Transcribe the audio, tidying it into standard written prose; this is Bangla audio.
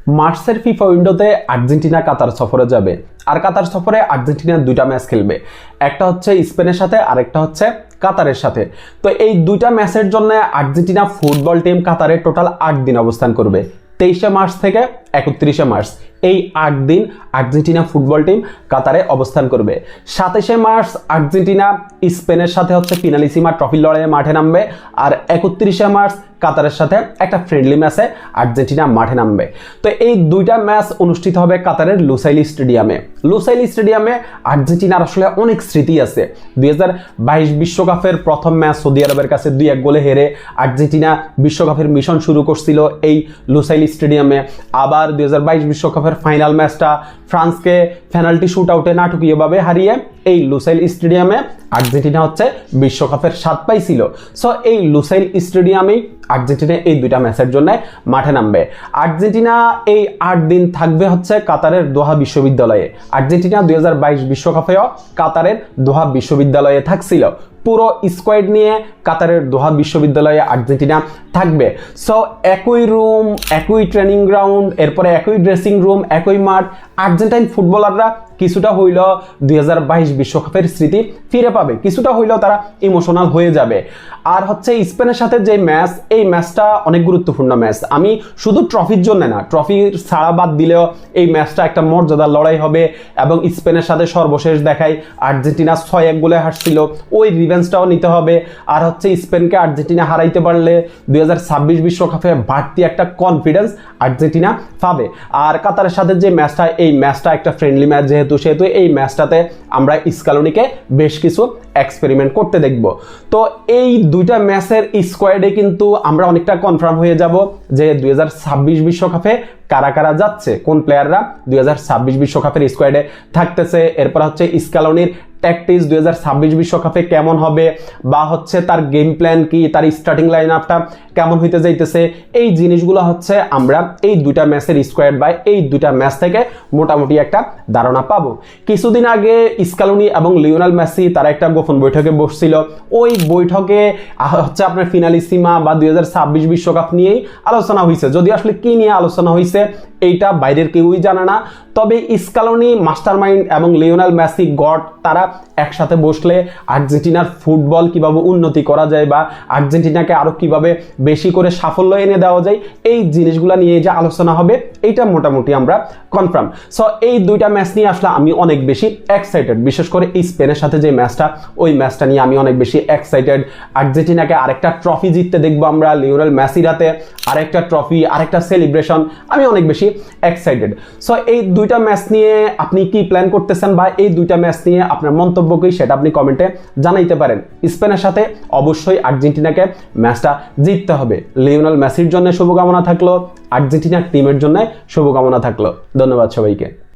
মার্চের ফিফা উইন্ডোতে আর্জেন্টিনা কাতার সফরে যাবে। আর কাতার সফরে আর্জেন্টিনা দুইটা ম্যাচ খেলবে, একটা হচ্ছে স্পেনের সাথে আর একটা হচ্ছে কাতারের সাথে। তো এই দুইটা ম্যাচের জন্য আর্জেন্টিনা ফুটবল টিম কাতারে টোটাল 8 দিন অবস্থান করবে, 23শে মার্চ থেকে 31শে মার্চ। এই 8 দিন আর্জেন্টিনা ফুটবল টিম কাতারে অবস্থান করবে। 27শে মার্চ আর্জেন্টিনা স্পেনের সাথে হচ্ছে ফিনালিসিমা ট্রফি লড়াইয়ে মাঠে নামবে, আর 31শে মার্চ কাতারের সাথে একটা ফ্রেন্ডলি ম্যাচে আর্জেন্টিনা মাঠে নামবে। তো এই দুইটা ম্যাচ অনুষ্ঠিত হবে কাতারের লুসাইল স্টেডিয়ামে। লুসাইল স্টেডিয়ামে আর্জেন্টিনার আসলে অনেক স্মৃতি আছে। 2022 বিশ্বকাপের প্রথম ম্যাচ সৌদি আরবের কাছে 2-1 গোলে হেরে আর্জেন্টিনা বিশ্বকাপের মিশন শুরু করছিল এই লুসাইল স্টেডিয়ামে। আবার 2022 বিশ্বকাপের ফাইনাল ম্যাচটা ফ্রান্সকে পেনাল্টি শুট আউটে নাটকীয়ভাবে হারিয়ে এই লুসাইল স্টেডিয়ামে আর্জেন্টিনা হচ্ছে বিশ্বকাপের স্বাদ পাইছিল। সো এই লুসাইল স্টেডিয়ামেই আর্জেন্টিনা এই দুইটা ম্যাচের জন্য মাঠে নামবে। আর্জেন্টিনা এই 8 দিন থাকবে হচ্ছে কাতারের দোহা বিশ্ববিদ্যালয়ে। আর্জেন্টিনা 2022 বিশ্বকাপেও কাতারের দোহা বিশ্ববিদ্যালয়ে থাকছিল। পুরো স্কোয়াড নিয়ে কাতারের দোহা বিশ্ববিদ্যালয়ে আর্জেন্টিনা থাকবে। সো একই রুম, একই ট্রেনিং গ্রাউন্ড, এরপরে একই ড্রেসিং রুম, একই মাঠ। আর্জেন্টাইন ফুটবলাররা কিছুটা হইল 2022 বিশ্বকাপের স্মৃতি ফিরে পাবে, কিছুটা হইলেও তারা ইমোশনাল হয়ে যাবে। আর হচ্ছে স্পেনের সাথে যে ম্যাচ, এই ম্যাচটা অনেক গুরুত্বপূর্ণ ম্যাচ। আমি শুধু ট্রফির জন্য না, ট্রফির ছাড়া বাদ দিলেও এই ম্যাচটা একটা মর্যাদার লড়াই হবে। এবং স্পেনের সাথে সর্বশেষ দেখায় আর্জেন্টিনা 6-1 গোলে হারছিল, ওই রিভেঞ্জটাও নিতে হবে। আর হচ্ছে স্পেনকে আর্জেন্টিনা হারাইতে পারলে 2026 বিশ্বকাপে বাড়তি একটা কনফিডেন্স আর্জেন্টিনা পাবে। আর কাতারের সাথে যে ম্যাচটা, এই ম্যাচটা একটা ফ্রেন্ডলি ম্যাচ সেহেতু এই ম্যাচটাতে আমরা স্কালোনিকে বেশ কিছু এক্সপেরিমেন্ট করতে দেখব। তো এই দুইটা ম্যাচের স্কোয়াডে কিন্তু আমরা অনেকটা কনফার্ম হয়ে যাব যে 2026 বিশ্বকাপে কারা কারা যাচ্ছে, কোন প্লেয়াররা 2026 বিশ্বকাপের স্কোয়াডে থাকতেছে। এরপর হচ্ছে স্কালোনির ট্যাকটিক্স 2026 বিশ্বকাপে কেমন হবে, বা হচ্ছে তার গেম প্ল্যান কি, তার স্টার্টিং লাইন আপটা কেমন হইতে যাইতেছে। এই জিনিসগুলো হচ্ছে আমরা এই দুইটা ম্যাচের স্কোয়াড বা এই দুইটা ম্যাচ থেকে মোটামুটি একটা ধারণা পাবো। কিছুদিন আগে স্কালোনি এবং লিওনেল মেসি তারা একটা গোপন বৈঠকে বসছিল। ওই বৈঠকে হচ্ছে আপনার ফিনালিসিমা বা 2026 বিশ্বকাপ নিয়েই আলোচনা হয়েছে। যদি আসলে কি নিয়ে আলোচনা হয়েছে এইটা বাইরের কেউই জানে না। তবে স্কালোনি মাস্টারমাইন্ড এবং লিওনেল মেসি গড, তারা একসাথে বসলে আর্জেন্টিনার ফুটবল কিভাবে উন্নতি করা যায় বা আর্জেন্টিনাকে আরো কিভাবে বেশি করে সাফল্য এনে দেওয়া যায়, এই জিনিসগুলো নিয়ে যে আলোচনা হবে এইটা মোটামুটি আমরা কনফার্ম। সো এই দুইটা ম্যাচ নিয়ে আসলে আমি অনেক বেশি এক্সাইটেড। বিশেষ করে স্পেনের সাথে যে ম্যাচটা, ওই ম্যাচটা নিয়ে আমি অনেক বেশি এক্সাইটেড। আর্জেন্টিনাকে আরেকটা ট্রফি জিততে দেখবো আমরা, লিওনেল মেসির হাতে আরেকটা ট্রফি, আরেকটা সেলিব্রেশন। আমি অনেক বেশি এক্সাইটেড। সো এই দুইটা ম্যাচ নিয়ে আপনি কি প্ল্যান করতেছেন বা এই দুইটা ম্যাচ নিয়ে আপনার মন্তব্য কি, সেটা আপনি কমেন্টে জানাইতে পারেন। স্পেনের সাথে অবশ্যই আর্জেন্টিনাকে ম্যাচটা জিততে হবে। লিওনেল মেসির জন্য শুভকামনা থাকলো, আর্জেন্টিনা টিমের জন্য শুভকামনা থাকলো। ধন্যবাদ সবাইকে।